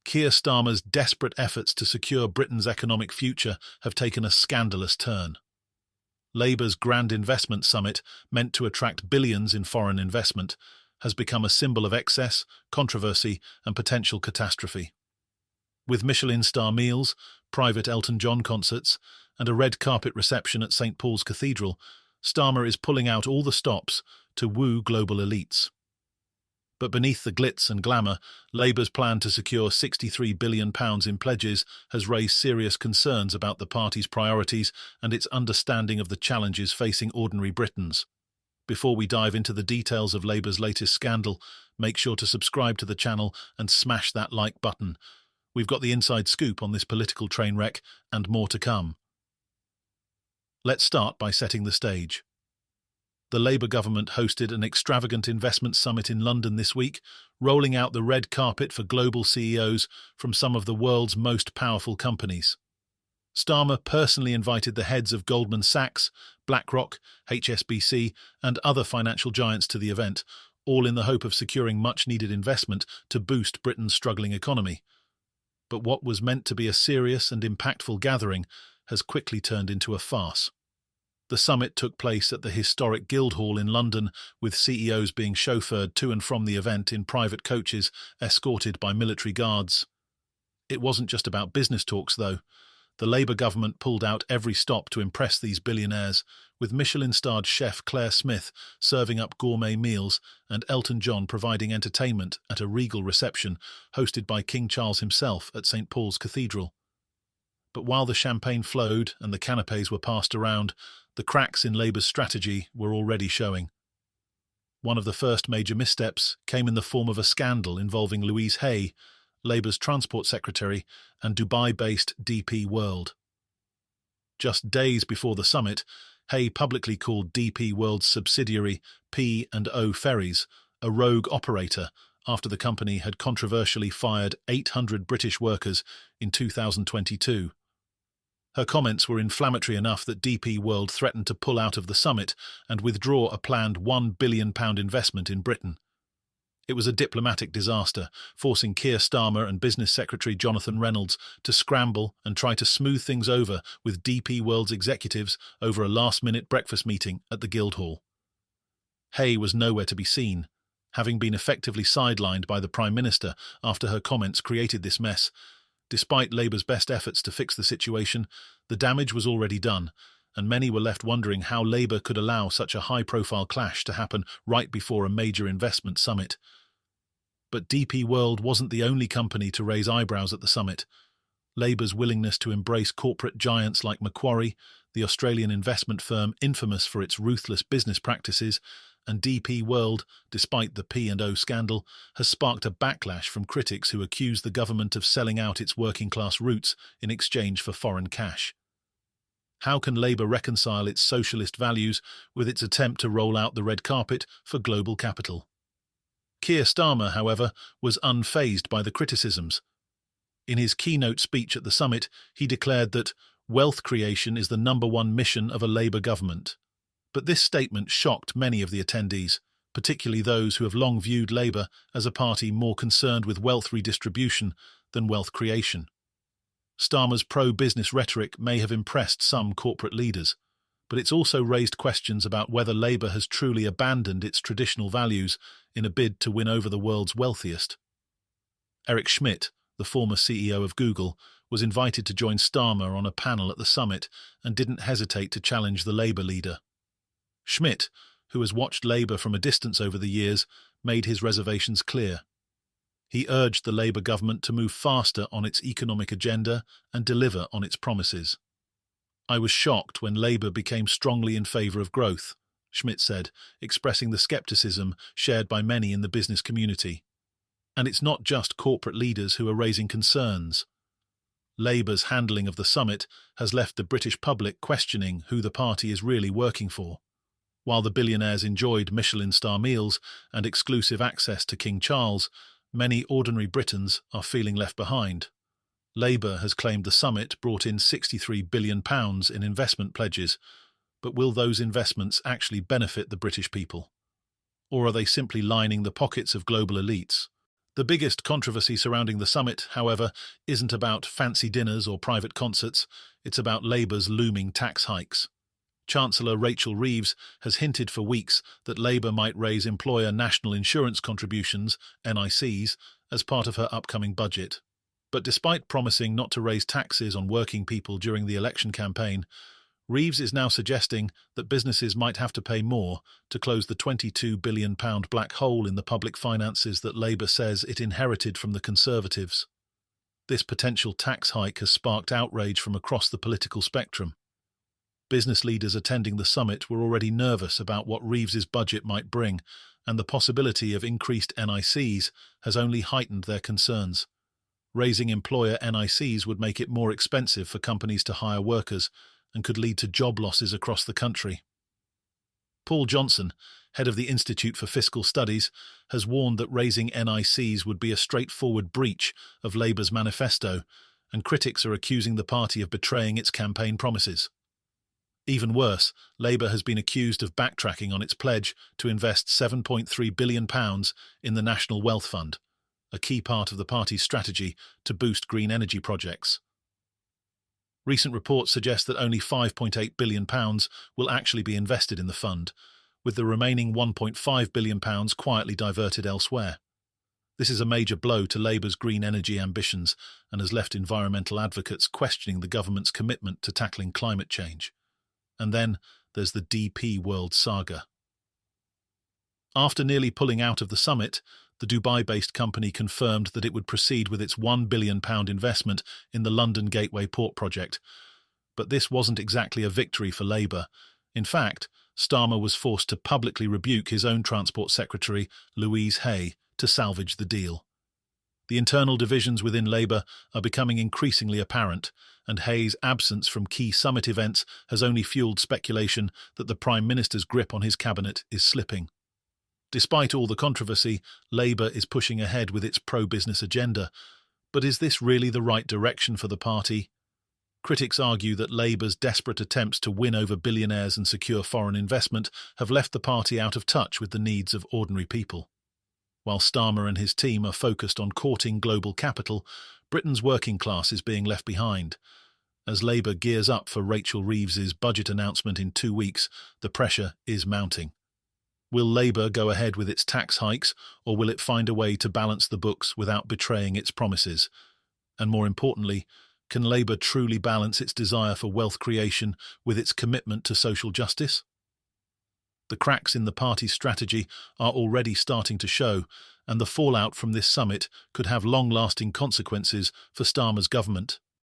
Keir Starmer's desperate efforts to secure Britain's economic future have taken a scandalous turn. Labour's Grand Investment Summit, meant to attract billions in foreign investment, has become a symbol of excess, controversy and potential catastrophe. With Michelin-star meals, private Elton John concerts and a red carpet reception at St Paul's Cathedral, Starmer is pulling out all the stops to woo global elites. But beneath the glitz and glamour, Labour's plan to secure £63 billion in pledges has raised serious concerns about the party's priorities and its understanding of the challenges facing ordinary Britons. Before we dive into the details of Labour's latest scandal, make sure to subscribe to the channel and smash that like button. We've got the inside scoop on this political train wreck and more to come. Let's start by setting the stage. The Labour government hosted an extravagant investment summit in London this week, rolling out the red carpet for global CEOs from some of the world's most powerful companies. Starmer personally invited the heads of Goldman Sachs, BlackRock, HSBC, and other financial giants to the event, all in the hope of securing much-needed investment to boost Britain's struggling economy. But what was meant to be a serious and impactful gathering has quickly turned into a farce. The summit took place at the historic Guildhall in London, with CEOs being chauffeured to and from the event in private coaches, escorted by military guards. It wasn't just about business talks, though. The Labour government pulled out every stop to impress these billionaires, with Michelin-starred chef Claire Smith serving up gourmet meals and Elton John providing entertainment at a regal reception hosted by King Charles himself at St Paul's Cathedral. But while the champagne flowed and the canapés were passed around, the cracks in Labour's strategy were already showing. One of the first major missteps came in the form of a scandal involving Louise Hay, Labour's Transport Secretary, and Dubai-based DP World. Just days before the summit, Hay publicly called DP World's subsidiary P&O Ferries a rogue operator after the company had controversially fired 800 British workers in 2022. Her comments were inflammatory enough that DP World threatened to pull out of the summit and withdraw a planned £1 billion investment in Britain. It was a diplomatic disaster, forcing Keir Starmer and Business Secretary Jonathan Reynolds to scramble and try to smooth things over with DP World's executives over a last-minute breakfast meeting at the Guildhall. Hay was nowhere to be seen, having been effectively sidelined by the Prime Minister after her comments created this mess. Despite Labour's best efforts to fix the situation, the damage was already done, and many were left wondering how Labour could allow such a high-profile clash to happen right before a major investment summit. But DP World wasn't the only company to raise eyebrows at the summit. Labour's willingness to embrace corporate giants like Macquarie, the Australian investment firm infamous for its ruthless business practices, and DP World, despite the P&O scandal, has sparked a backlash from critics who accuse the government of selling out its working-class roots in exchange for foreign cash. How can Labour reconcile its socialist values with its attempt to roll out the red carpet for global capital? Keir Starmer, however, was unfazed by the criticisms. In his keynote speech at the summit, he declared that wealth creation is the #1 mission of a Labour government. But this statement shocked many of the attendees, particularly those who have long viewed Labour as a party more concerned with wealth redistribution than wealth creation. Starmer's pro-business rhetoric may have impressed some corporate leaders, but it's also raised questions about whether Labour has truly abandoned its traditional values in a bid to win over the world's wealthiest. Eric Schmidt, the former CEO of Google, was invited to join Starmer on a panel at the summit and didn't hesitate to challenge the Labour leader. Schmidt, who has watched Labour from a distance over the years, made his reservations clear. He urged the Labour government to move faster on its economic agenda and deliver on its promises. "I was shocked when Labour became strongly in favour of growth," Schmidt said, expressing the scepticism shared by many in the business community. And it's not just corporate leaders who are raising concerns. Labour's handling of the summit has left the British public questioning who the party is really working for. While the billionaires enjoyed Michelin-star meals and exclusive access to King Charles, many ordinary Britons are feeling left behind. Labour has claimed the summit brought in £63 billion in investment pledges, but will those investments actually benefit the British people? Or are they simply lining the pockets of global elites? The biggest controversy surrounding the summit, however, isn't about fancy dinners or private concerts, it's about Labour's looming tax hikes. Chancellor Rachel Reeves has hinted for weeks that Labour might raise employer national insurance contributions, NICs, as part of her upcoming budget. But despite promising not to raise taxes on working people during the election campaign, Reeves is now suggesting that businesses might have to pay more to close the £22 billion black hole in the public finances that Labour says it inherited from the Conservatives. This potential tax hike has sparked outrage from across the political spectrum. Business leaders attending the summit were already nervous about what Reeves's budget might bring, and the possibility of increased NICs has only heightened their concerns. Raising employer NICs would make it more expensive for companies to hire workers and could lead to job losses across the country. Paul Johnson, head of the Institute for Fiscal Studies, has warned that raising NICs would be a straightforward breach of Labour's manifesto, and critics are accusing the party of betraying its campaign promises. Even worse, Labour has been accused of backtracking on its pledge to invest £7.3 billion in the National Wealth Fund, a key part of the party's strategy to boost green energy projects. Recent reports suggest that only £5.8 billion will actually be invested in the fund, with the remaining £1.5 billion quietly diverted elsewhere. This is a major blow to Labour's green energy ambitions and has left environmental advocates questioning the government's commitment to tackling climate change. And then there's the DP World saga. After nearly pulling out of the summit, the Dubai-based company confirmed that it would proceed with its £1 billion investment in the London Gateway Port project. But this wasn't exactly a victory for Labour. In fact, Starmer was forced to publicly rebuke his own Transport Secretary, Louise Hay, to salvage the deal. The internal divisions within Labour are becoming increasingly apparent, and Hay's absence from key summit events has only fueled speculation that the Prime Minister's grip on his cabinet is slipping. Despite all the controversy, Labour is pushing ahead with its pro-business agenda. But is this really the right direction for the party? Critics argue that Labour's desperate attempts to win over billionaires and secure foreign investment have left the party out of touch with the needs of ordinary people. While Starmer and his team are focused on courting global capital, Britain's working class is being left behind. As Labour gears up for Rachel Reeves's budget announcement in 2 weeks, the pressure is mounting. Will Labour go ahead with its tax hikes, or will it find a way to balance the books without betraying its promises? And more importantly, can Labour truly balance its desire for wealth creation with its commitment to social justice? The cracks in the party's strategy are already starting to show, and the fallout from this summit could have long-lasting consequences for Starmer's government.